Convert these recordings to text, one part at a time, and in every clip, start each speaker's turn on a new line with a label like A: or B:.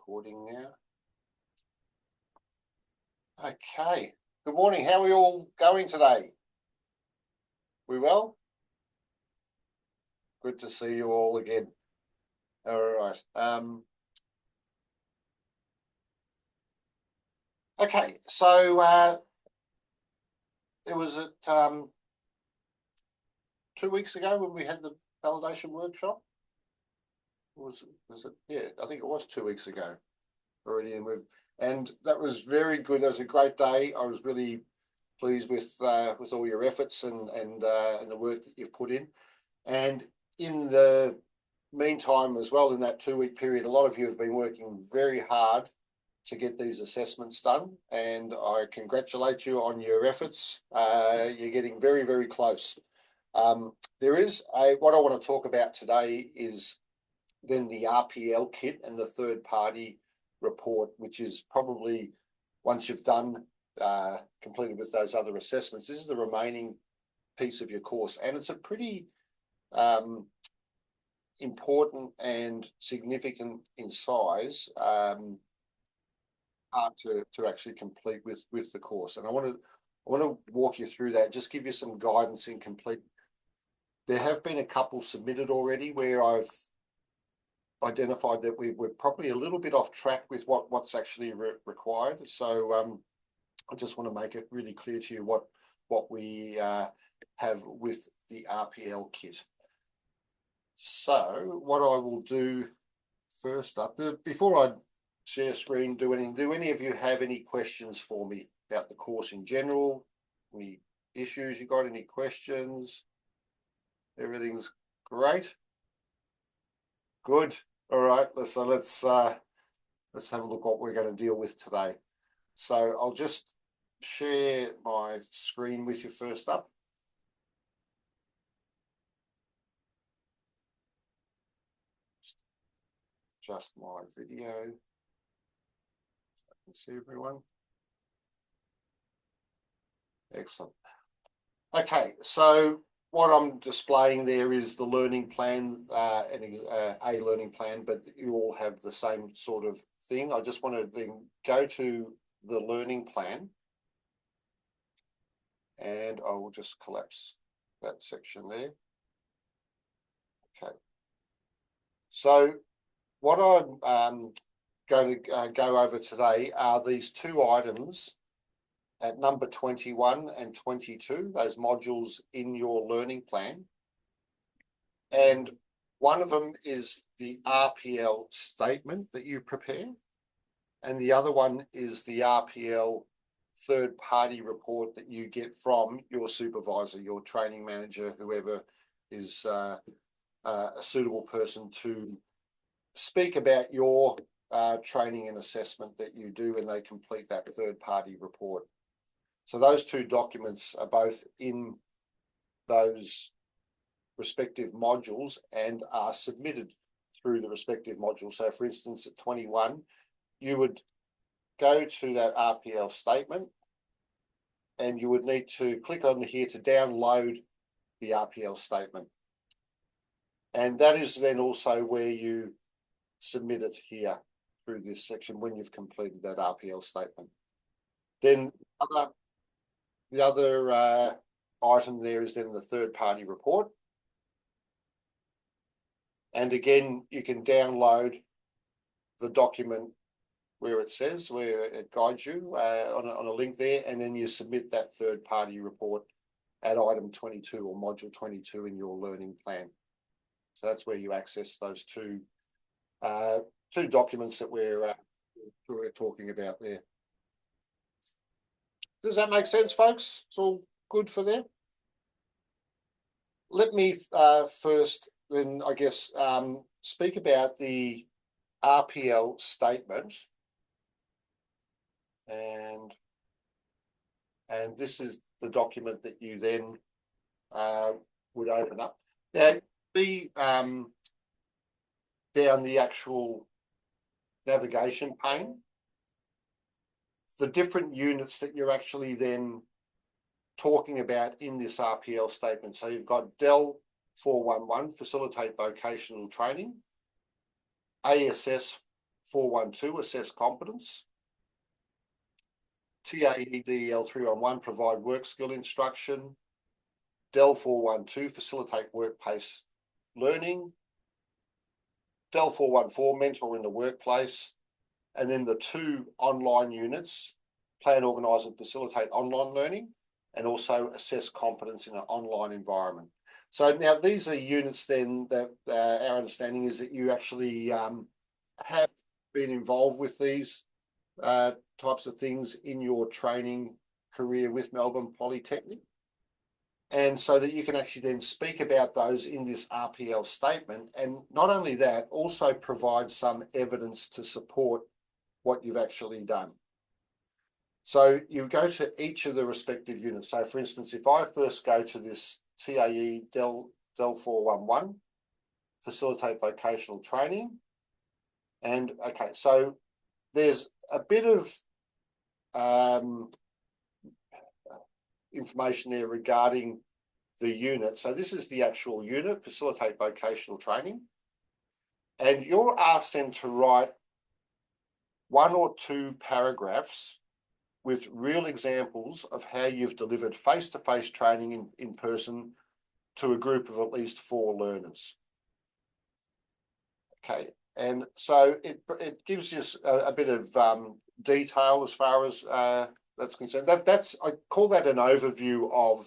A: Recording now. Okay. Good morning. How are we all going today? We well? Good to see you all again. All right. Okay. So it was at 2 weeks ago when we had the validation workshop. Was it? Yeah, I think it was 2 weeks ago already, and that was very good. That was a great day. I was really pleased with all your efforts and the work that you've put in. And in the meantime, as well, in that 2 week period, a lot of you have been working very hard to get these assessments done, and I congratulate you on your efforts. You're getting very, very close. There is what I want to talk about today is then the RPL kit and the third party report, which is probably, once you've done completed with those other assessments, this is the remaining piece of your course, and it's a pretty important and significant in size part to actually complete with the course. And I want to walk you through that, just give you some guidance in complete. There have been a couple submitted already where I've identified that we're probably a little bit off track with what's actually required. So I just want to make it really clear to you what we have with the RPL kit. So what I will do first up, before I share screen, do any of you have any questions for me about the course in general? Any issues? You got any questions? Everything's great. Good. All right. Let's have a look what we're going to deal with today. So I'll just share my screen with you first up. Just my video. I can see everyone. Excellent. Okay, so what I'm displaying there is the learning plan, a learning plan, but you all have the same sort of thing. I just want to then go to the learning plan, and I will just collapse that section there. Okay. So what I'm going to go over today are these two items at number 21 and 22, those modules in your learning plan. And one of them is the RPL statement that you prepare, and the other one is the RPL third-party report that you get from your supervisor, your training manager, whoever is a suitable person to speak about your training and assessment that you do when they complete that third-party report. So those two documents are both in those respective modules and are submitted through the respective modules. So for instance, at 21, you would go to that RPL statement and you would need to click on here to download the RPL statement. And that is then also where you submit it here through this section when you've completed that RPL statement. Then the other item there is then the third-party report. And again, you can download the document where it says, where it guides you on a link there, and then you submit that third-party report at item 22 or module 22 in your learning plan. So that's where you access those two documents that we're talking about there. Does that make sense, folks? It's all good for them? Let me first then, I guess, speak about the RPL statement. And this is the document that you then would open up. Now, down the actual navigation pane, the different units that you're actually then talking about in this RPL statement. So you've got DEL 411, facilitate vocational training, ASS 412, assess competence. TAE DEL 311, provide work skill instruction. DEL 412, facilitate workplace learning. DEL 414, mentor in the workplace. And then the two online units, plan, organise and facilitate online learning, and also assess competence in an online environment. So now these are units then that our understanding is that you actually have been involved with these types of things in your training career with Melbourne Polytechnic. And so that you can actually then speak about those in this RPL statement. And not only that, also provide some evidence to support what you've actually done. So you go to each of the respective units. So for instance, if I first go to this TAE DEL 411, facilitate vocational training. And okay, so there's a bit of information there regarding the unit. So this is the actual unit, facilitate vocational training. And you're asked then to write 1 or 2 paragraphs with real examples of how you've delivered face-to-face training in person to a group of at least 4 learners. Okay, and so it gives you a bit of detail as far as that's concerned. I call that an overview of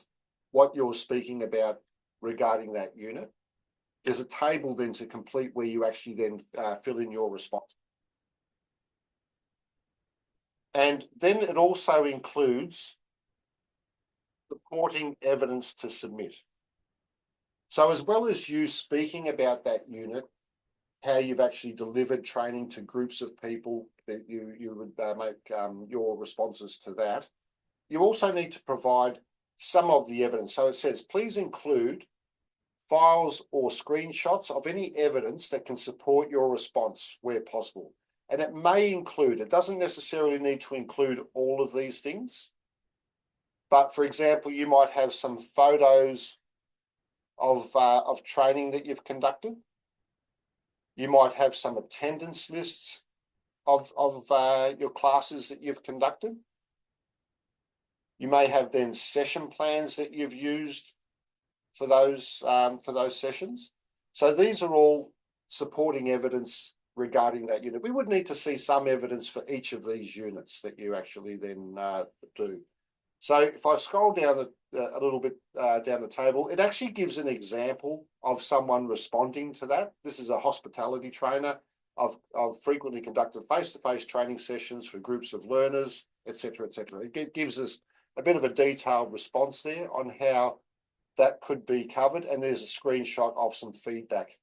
A: what you're speaking about regarding that unit. There's a table then to complete where you actually then fill in your response. And then it also includes supporting evidence to submit. So as well as you speaking about that unit, how you've actually delivered training to groups of people, that you would make your responses to that, you also need to provide some of the evidence. So it says, please include files or screenshots of any evidence that can support your response where possible. And it may include, it doesn't necessarily need to include all of these things. But for example, you might have some photos of training that you've conducted. You might have some attendance lists of your classes that you've conducted. You may have then session plans that you've used for those sessions. So these are all supporting evidence regarding that unit. We would need to see some evidence for each of these units that you actually then do. So if I scroll down a little bit down the table, it actually gives an example of someone responding to that. This is a hospitality trainer. I've frequently conducted face-to-face training sessions for groups of learners, etc., etc. It gives us a bit of a detailed response there on how that could be covered, and there's a screenshot of some feedback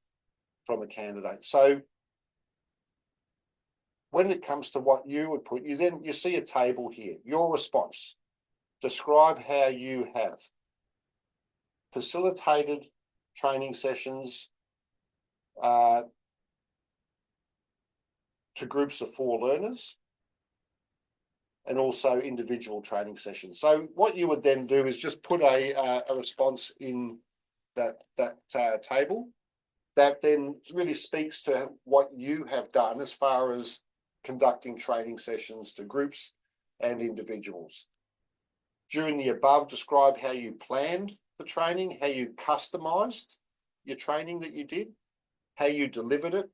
A: from a candidate. So when it comes to what you would put, you see a table here, your response. Describe how you have facilitated training sessions to groups of 4 learners, and also individual training sessions. So what you would then do is just put a response in that table that then really speaks to what you have done as far as conducting training sessions to groups and individuals. During the above, describe how you planned the training, how you customized your training that you did, how you delivered it,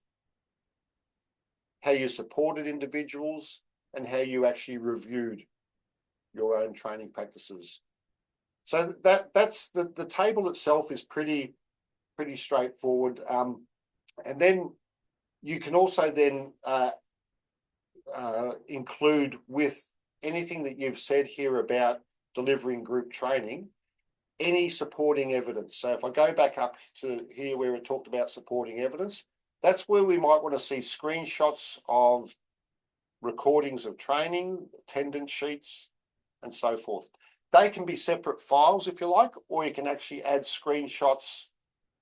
A: how you supported individuals, and how you actually reviewed your own training practices. So that's the table itself is pretty straightforward. And then you can also then include with anything that you've said here about delivering group training, any supporting evidence. So if I go back up to here where it talked about supporting evidence, that's where we might want to see screenshots of recordings of training, attendance sheets, and so forth. They can be separate files if you like, or you can actually add screenshots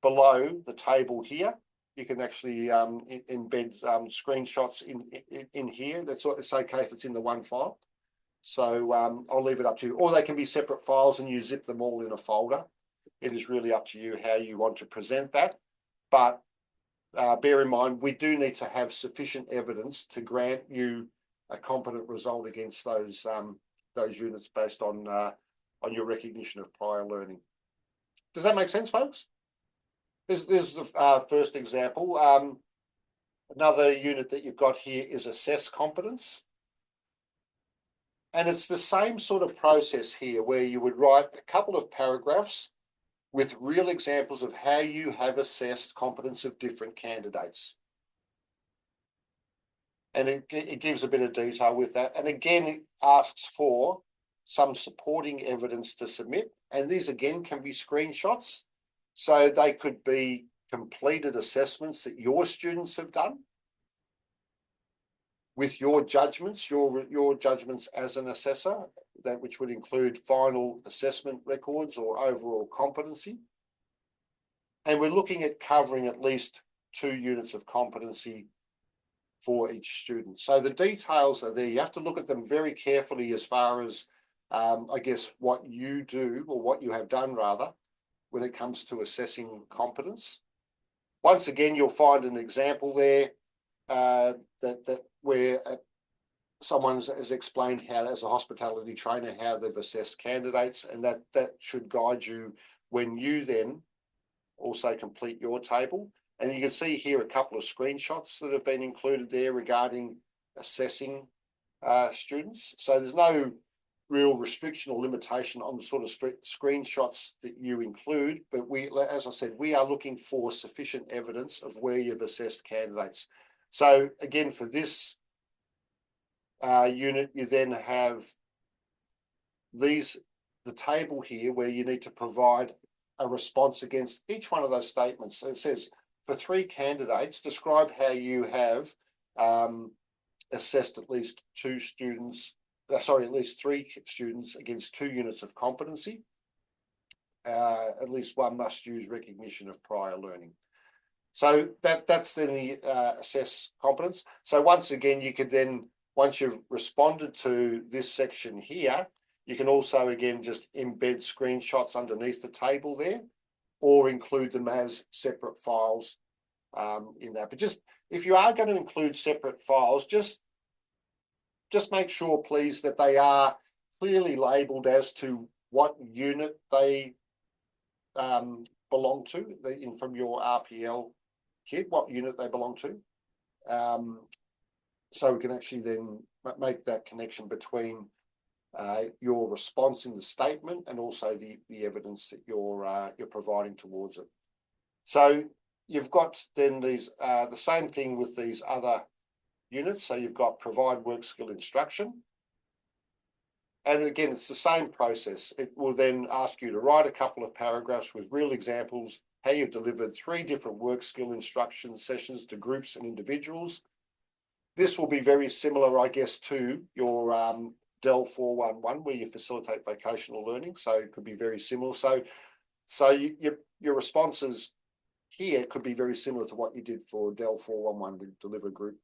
A: below the table here. You can actually embed screenshots in here. It's okay if it's in the one file. So I'll leave it up to you. Or they can be separate files and you zip them all in a folder. It is really up to you how you want to present that. But bear in mind, we do need to have sufficient evidence to grant you a competent result against those units based on your recognition of prior learning. Does that make sense, folks? This is the first example. Another unit that you've got here is assess competence. And it's the same sort of process here where you would write a couple of paragraphs with real examples of how you have assessed competence of different candidates. And it gives a bit of detail with that. And again, it asks for some supporting evidence to submit. And these again can be screenshots. So they could be completed assessments that your students have done with your judgments, your judgments as an assessor, that which would include final assessment records or overall competency. And we're looking at covering at least 2 units of competency for each student. So the details are there. You have to look at them very carefully as far as, I guess, what you do or what you have done rather when it comes to assessing competence. Once again, you'll find an example there that where someone has explained how, as a hospitality trainer, how they've assessed candidates, and that should guide you when you then also complete your table. And you can see here a couple of screenshots that have been included there regarding assessing students. So there's no real restriction or limitation on the sort of screenshots that you include, but we, as I said, we are looking for sufficient evidence of where you've assessed candidates. So again, for this unit, you then have the table here where you need to provide a response against each one of those statements. So it says, for 3 candidates, describe how you have assessed at least 2 students, at least 3 students against 2 units of competency. At least one must use recognition of prior learning. So that's then the assess competence. So once again, you could then, once you've responded to this section here, you can also again just embed screenshots underneath the table there, or include them as separate files in that. But just if you are going to include separate files, just make sure, please, that they are clearly labelled as to what unit they belong to from your RPL kit, what unit they belong to. So we can actually then make that connection between your response in the statement and also the evidence that you're providing towards it. So you've got then these the same thing with these other units. So you've got provide work skill instruction. And again, it's the same process. It will then ask you to write a couple of paragraphs with real examples, how you've delivered 3 different work skill instruction sessions to groups and individuals. This will be very similar, I guess, to your DEL 411, where you facilitate vocational learning. So it could be very similar. So your responses here could be very similar to what you did for DEL 411 to deliver group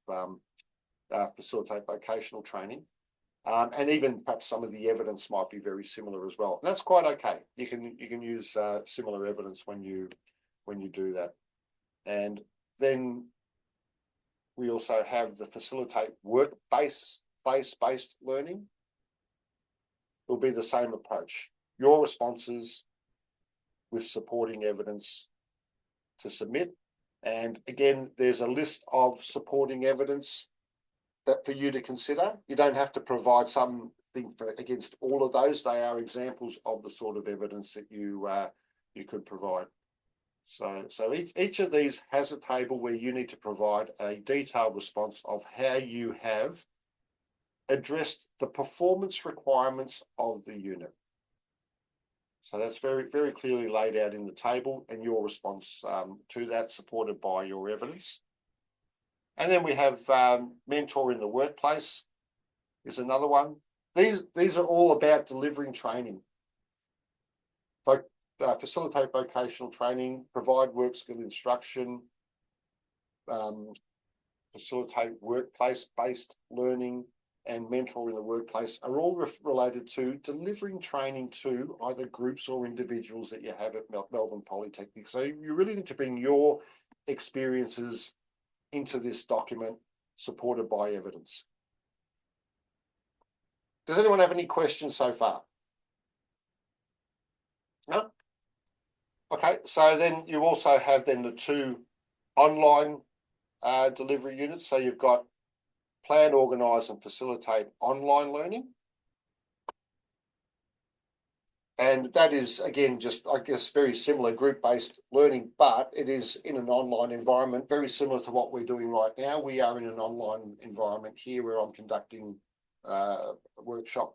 A: facilitate vocational training. And even perhaps some of the evidence might be very similar as well. And that's quite okay. You can use similar evidence when you do that. And then we also have the facilitate work-based learning. It will be the same approach. Your responses with supporting evidence to submit. And again, there's a list of supporting evidence that for you to consider. You don't have to provide something against all of those. They are examples of the sort of evidence that you could provide. So each of these has a table where you need to provide a detailed response of how you have addressed the performance requirements of the unit. So that's very, very clearly laid out in the table, and your response to that supported by your evidence. And then we have mentor in the workplace is another one. These are all about delivering training. Facilitate vocational training, provide work skill instruction, facilitate workplace-based learning, and mentor in the workplace are all related to delivering training to either groups or individuals that you have at Melbourne Polytechnic. So you really need to bring your experiences into this document supported by evidence. Does anyone have any questions so far? No? Okay, so then you also have then the two online delivery units. So you've got plan, organise and facilitate online learning. And that is, again, just, I guess, very similar group-based learning, but it is in an online environment, very similar to what we're doing right now. We are in an online environment here where I'm conducting a workshop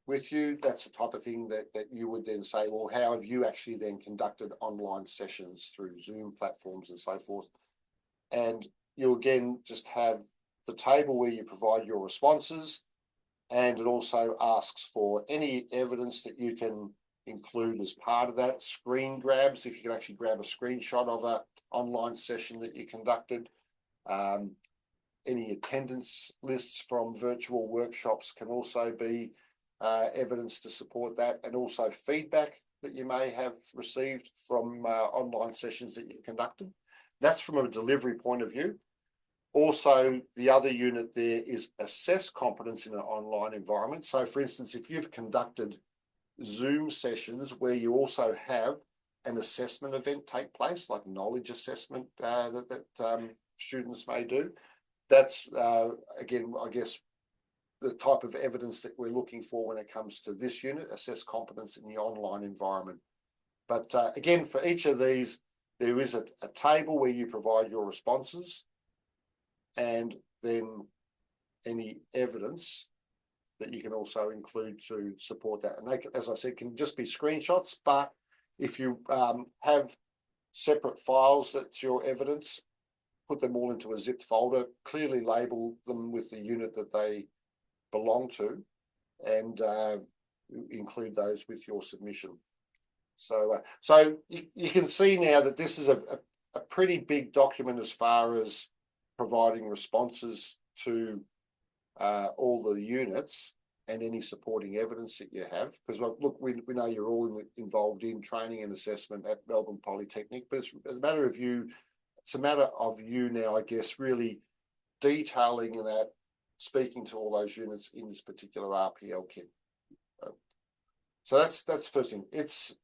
A: with you. That's the type of thing that you would then say, well, how have you actually then conducted online sessions through Zoom platforms and so forth? And you again just have the table where you provide your responses, and it also asks for any evidence that you can include as part of that. Screen grabs, if you can actually grab a screenshot of an online session that you conducted. Any attendance lists from virtual workshops can also be evidence to support that, and also feedback that you may have received from online sessions that you've conducted. That's from a delivery point of view. Also, the other unit there is assess competence in an online environment. So, for instance, if you've conducted Zoom sessions where you also have an assessment event take place, like knowledge assessment that students may do, that's, again, I guess, the type of evidence that we're looking for when it comes to this unit, assess competence in the online environment. But again, for each of these, there is a table where you provide your responses, and then any evidence that you can also include to support that. And they, as I said, can just be screenshots, but if you have separate files that's your evidence, put them all into a zipped folder, clearly label them with the unit that they belong to, and include those with your submission. So, you can see now that this is a pretty big document as far as providing responses to all the units and any supporting evidence that you have. Because look, we know you're all involved in training and assessment at Melbourne Polytechnic, but it's a matter of you. It's a matter of you now, I guess, really detailing that, speaking to all those units in this particular RPL kit. So that's the first thing. It's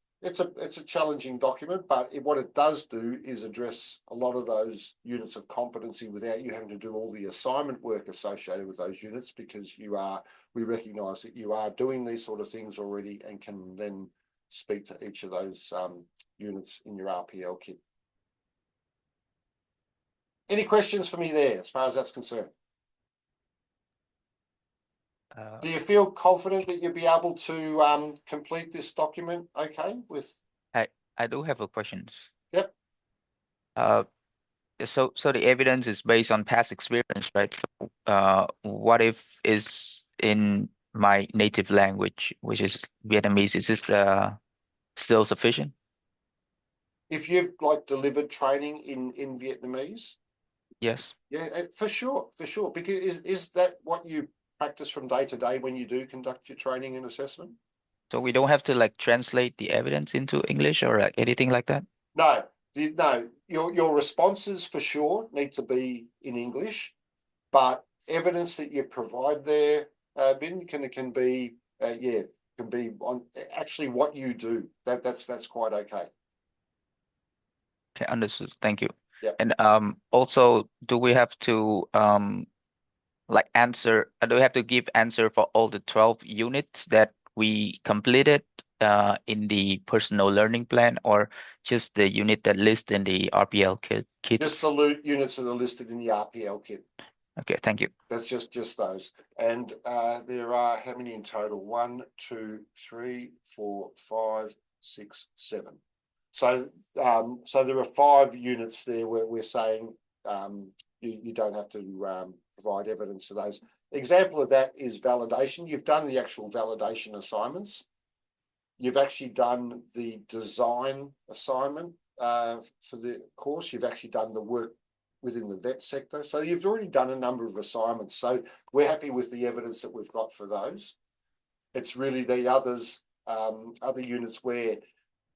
A: a challenging document, but what it does do is address a lot of those units of competency without you having to do all the assignment work associated with those units, because we recognise that you are doing these sort of things already and can then speak to each of those units in your RPL kit. Any questions for me there as far as that's concerned? Do you feel confident that you'll be able to complete this document okay with?
B: I do have a questions.
A: Yep.
B: So the evidence is based on past experience, right? What if is in my native language, which is Vietnamese? Is this still sufficient?
A: If you've delivered training in Vietnamese?
B: Yes.
A: Yeah, for sure. Because is that what you practice from day to day when you do conduct your training and assessment?
B: So we don't have to translate the evidence into English or anything like that?
A: No. Your responses for sure need to be in English, but evidence that you provide there, Ben, can be can be on actually what you do. That's quite okay.
B: Okay, understood. Thank you.
A: Yep.
B: And also, do we have to answer? Do we have to give answer for all the 12 units that we completed in the personal learning plan, or just the unit that lists in the RPL kit?
A: Just the units that are listed in the RPL kit.
B: Okay, thank you.
A: That's just those. And there are how many in total? 1, 2, 3, 4, 5, 6, 7. So there are 5 units there where we're saying you don't have to provide evidence of those. Example of that is validation. You've done the actual validation assignments. You've actually done the design assignment for the course. You've actually done the work within the vet sector. So you've already done a number of assignments. So we're happy with the evidence that we've got for those. It's really the other units where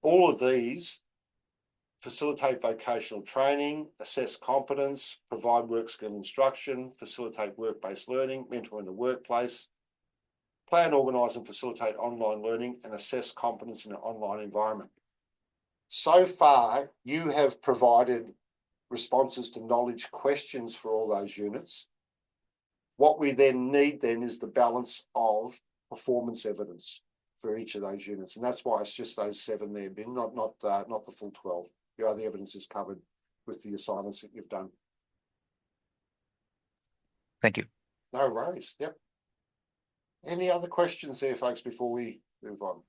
A: all of these facilitate vocational training, assess competence, provide work skill instruction, facilitate work-based learning, mentor in the workplace, plan, organise and facilitate online learning, and assess competence in an online environment. So far, you have provided responses to knowledge questions for all those units. What we then need then is the balance of performance evidence for each of those units, and that's why it's just those 7 there, Ben, not the full 12. The other evidence is covered with the assignments that you've done.
B: Thank you.
A: No worries. Yep. Any other questions there, folks, before we move on?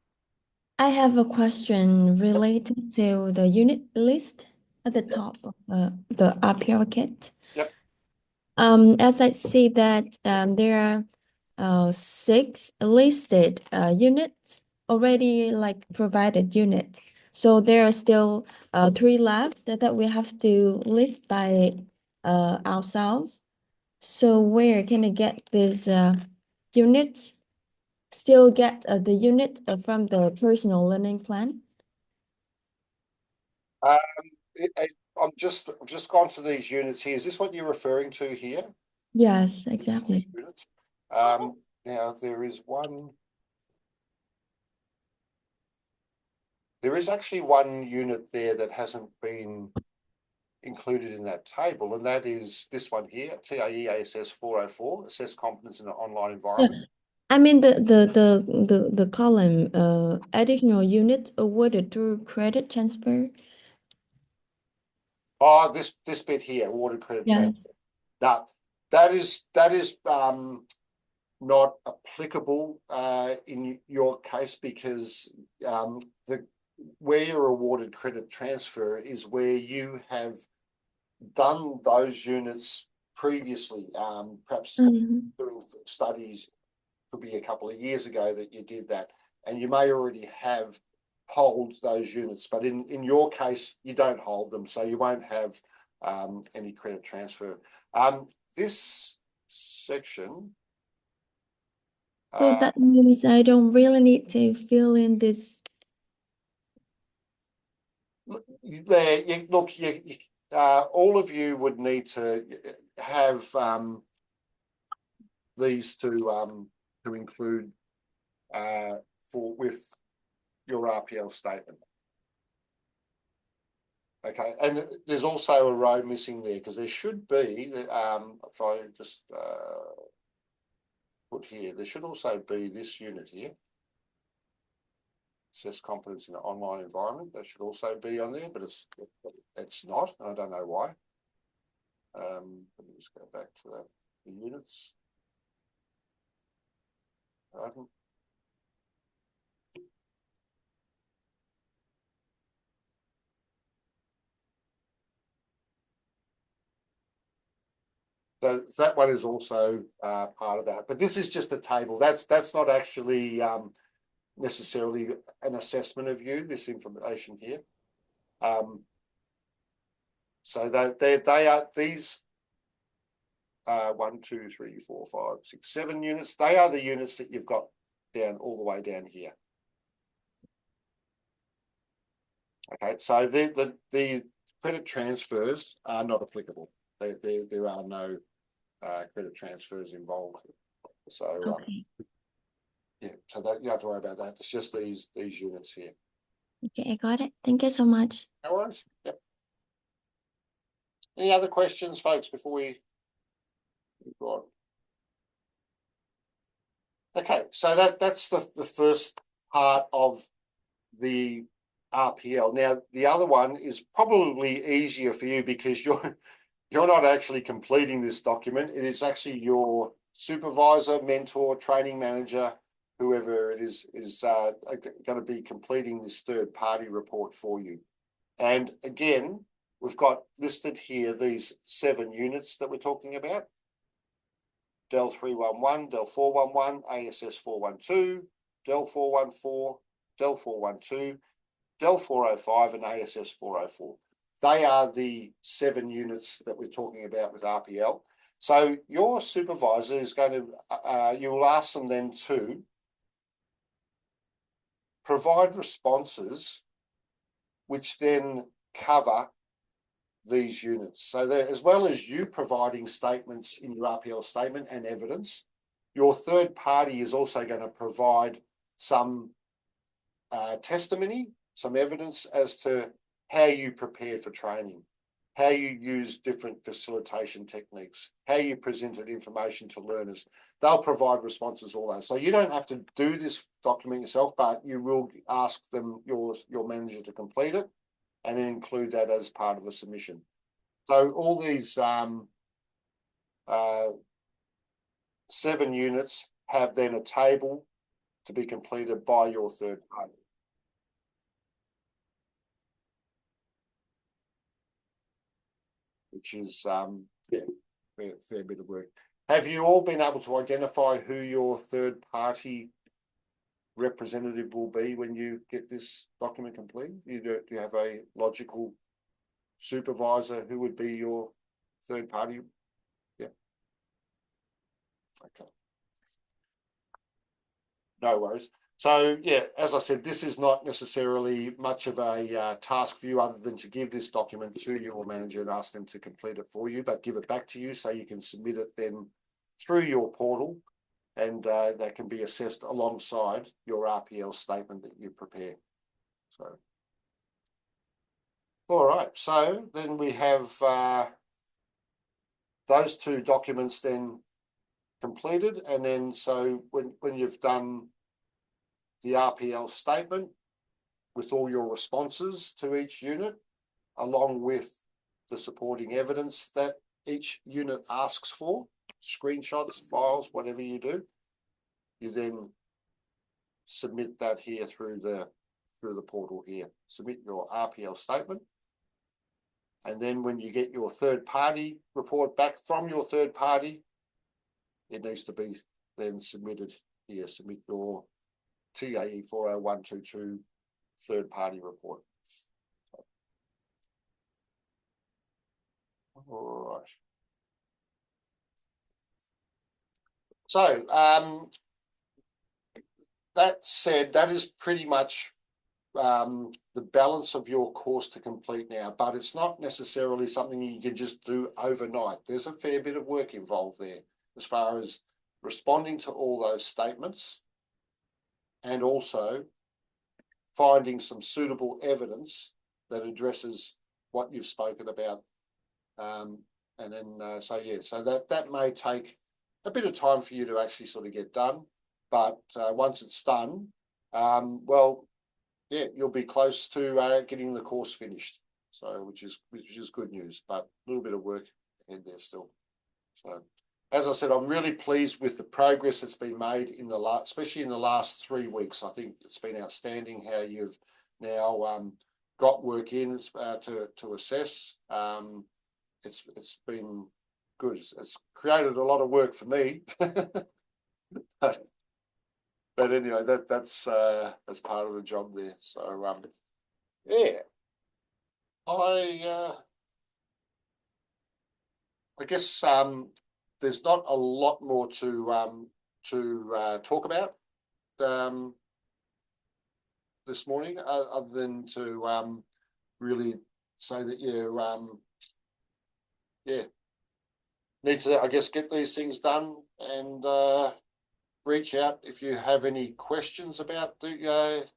C: I have a question related to the unit list at the top of the RPL kit.
A: Yep.
C: As I see that there are 6 listed units already like provided units. So there are still 3 left that we have to list by ourselves. So where can I get these units? Still get the unit from the personal learning plan?
A: I've just gone to these units here. Is this what you're referring to here?
C: Yes, exactly.
A: Units. Now there is one. There is actually one unit there that hasn't been included in that table, and that is this one here, TAE ASS 404, assess competence in an online environment.
C: I mean the column additional unit awarded through credit transfer.
A: Oh, this bit here, awarded credit transfer. Now, that is not applicable in your case, because where you're awarded credit transfer is where you have done those units previously, perhaps doing studies, could be a couple of years ago that you did that, and you may already have hold those units, but in your case you don't hold them, so you won't have any credit transfer. This section,
C: so that means I don't really need to fill in this.
A: Look, all of you would need to have these to include with your RPL statement. Okay, and there's also a row missing there, because there should be, if I just put here, there should also be this unit here. Assess competence in an online environment. That should also be on there, but it's not, and I don't know why. Let me just go back to that. The units. So that one is also part of that, but this is just a table. That's not actually necessarily an assessment of you, this information here. So they are these 1, 2, 3, 4, 5, 6, 7 units. They are the units that you've got down all the way down here. Okay, so the credit transfers are not applicable. There are no credit transfers involved. So
C: Okay.
A: Yeah, so that you don't have to worry about that. It's just these units here.
C: Okay, I got it. Thank you so much.
A: No worries. Yep. Any other questions, folks, before we move on? Okay, so that's the first part of the RPL. Now, the other one is probably easier for you, because you're not actually completing this document. It is actually your supervisor, mentor, training manager, whoever it is going to be completing this third-party report for you. And again, we've got listed here these 7 units that we're talking about. Del 311, Del 411, ASS 412, Del 414, Del 412, Del 405 and ASS 404. They are the 7 units that we're talking about with RPL. So your supervisor is going to, you will ask them then to provide responses which then cover these units. So that as well as you providing statements in your RPL statement and evidence, your third party is also going to provide some testimony, some evidence as to how you prepared for training, how you use different facilitation techniques, how you presented information to learners. They'll provide responses, all those. So you don't have to do this document yourself, but you will ask them, your manager, to complete it and then include that as part of a submission. So all these 7 units have then a table to be completed by your third party. Which is, fair bit of work. Have you all been able to identify who your third party representative will be when you get this document completed? Do you have a logical supervisor who would be your third party? Yeah. Okay. No worries. So yeah, as I said, this is not necessarily much of a task for you other than to give this document to your manager and ask them to complete it for you, but give it back to you so you can submit it then through your portal, and that can be assessed alongside your RPL statement that you prepare. So, all right. So then we have those 2 documents then completed, and then so when you've done the RPL statement with all your responses to each unit, along with the supporting evidence that each unit asks for, screenshots, files, whatever you do, you then submit that here through the portal here. Submit your RPL statement. And then when you get your third party report back from your third party, it needs to be then submitted here. Submit your TAE 40122 third party report. All right. So that said, that is pretty much the balance of your course to complete now, but it's not necessarily something you can just do overnight. There's a fair bit of work involved there as far as responding to all those statements and also finding some suitable evidence that addresses what you've spoken about. And then, so that may take a bit of time for you to actually sort of get done. But once it's done, well, yeah, you'll be close to getting the course finished. So, which is good news, but a little bit of work ahead there still. So, as I said, I'm really pleased with the progress that's been made in the especially in the last 3 weeks. I think it's been outstanding how you've now got work in to assess. It's been good. It's created a lot of work for me, but anyway, that's part of the job there. So yeah, I guess there's not a lot more to talk about this morning, other than to really say that you need to, I guess, get these things done and reach out if you have any questions about the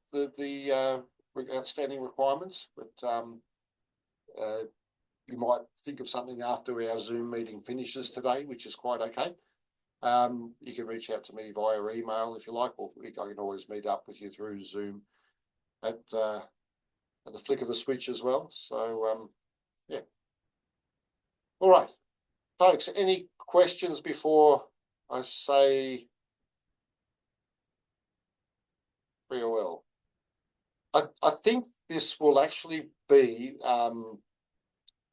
A: outstanding requirements. But you might think of something after our Zoom meeting finishes today, which is quite okay. You can reach out to me via email if you like, or I can always meet up with you through Zoom at the flick of a switch as well. So yeah. All right, folks, any questions before I say farewell? I think this will actually be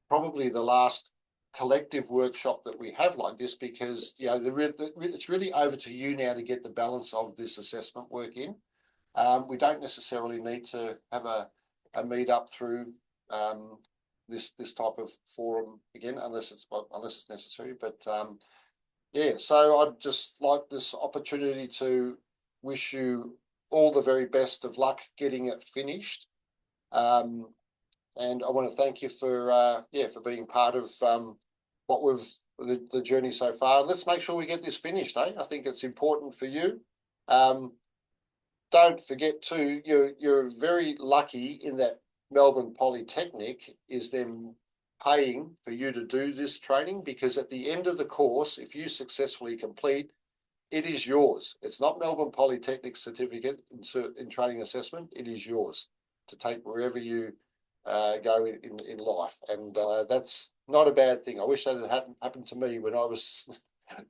A: probably the last collective workshop that we have like this, because it's really over to you now to get the balance of this assessment work in. We don't necessarily need to have a meet up through this type of forum again, unless it's necessary. But yeah, so I'd just like this opportunity to wish you all the very best of luck getting it finished. And I want to thank you for for being part of what we've the journey so far. Let's make sure we get this finished, eh? I think it's important for you. Don't forget too, you're very lucky in that Melbourne Polytechnic is them paying for you to do this training, because at the end of the course, if you successfully complete, it is yours. It's not Melbourne Polytechnic certificate in training assessment. It is yours to take wherever you go in life. And that's not a bad thing. I wish that had happened to me when I was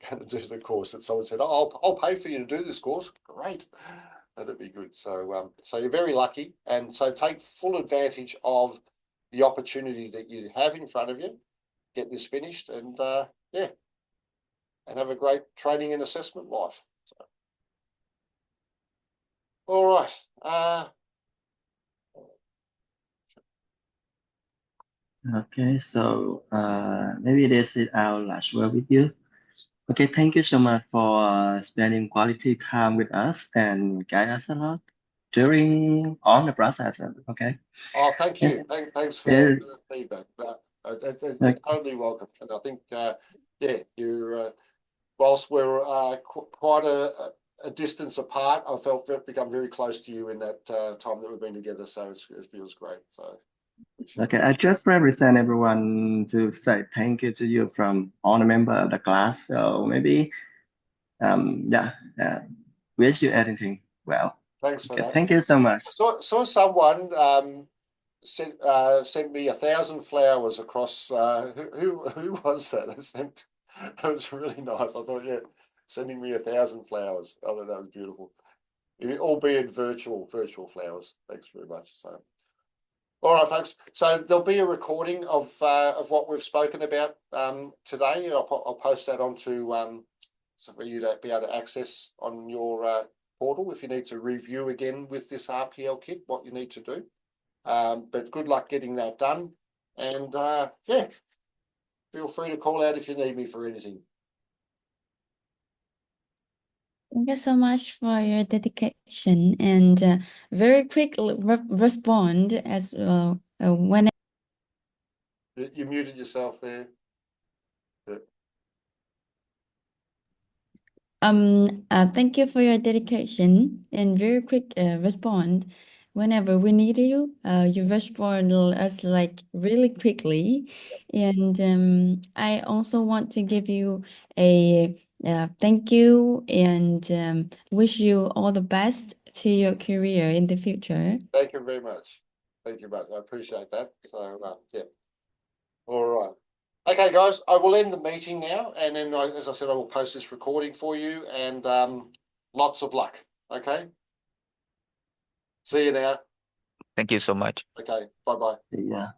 A: going to do the course, that someone said, "Oh, I'll pay for you to do this course." Great. That'd be good. So, so you're very lucky, and so take full advantage of the opportunity that you have in front of you. Get this finished, and and have a great training and assessment life. So, all right.
D: Okay, so maybe this is our last word with you. Okay, thank you so much for spending quality time with us and guide us a lot during all the process. Okay.
A: Oh, thank you. Thanks for the feedback. You're totally welcome. And I think, you're whilst we're quite a distance apart, I become very close to you in that time that we've been together. So it feels great. So.
D: Okay, I just represent everyone to say thank you to you from all the member of the class. So maybe, wish you anything well.
A: Thanks for that.
D: Thank you so much.
A: Saw someone sent me 1,000 flowers across. Who was that? That was really nice. I thought, sending me 1,000 flowers. Oh, that was beautiful. Albeit virtual flowers. Thanks very much. So. All right, folks. So there'll be a recording of what we've spoken about today. I'll post that onto so for you to be able to access on your portal if you need to review again with this RPL kit what you need to do. But good luck getting that done. And feel free to call out if you need me for anything.
C: Thank you so much for your dedication and very quick respond as when.
A: You muted yourself there.
C: Thank you for your dedication and very quick respond. Whenever we need you, you respond us like really quickly. And I also want to give you a thank you and wish you all the best to your career in the future.
A: Thank you very much. Thank you much. I appreciate that. So all right. Okay, guys, I will end the meeting now, and then, as I said, I will post this recording for you, and lots of luck. Okay. See you now.
B: Thank you so much.
A: Okay. Bye-bye.
D: Yeah.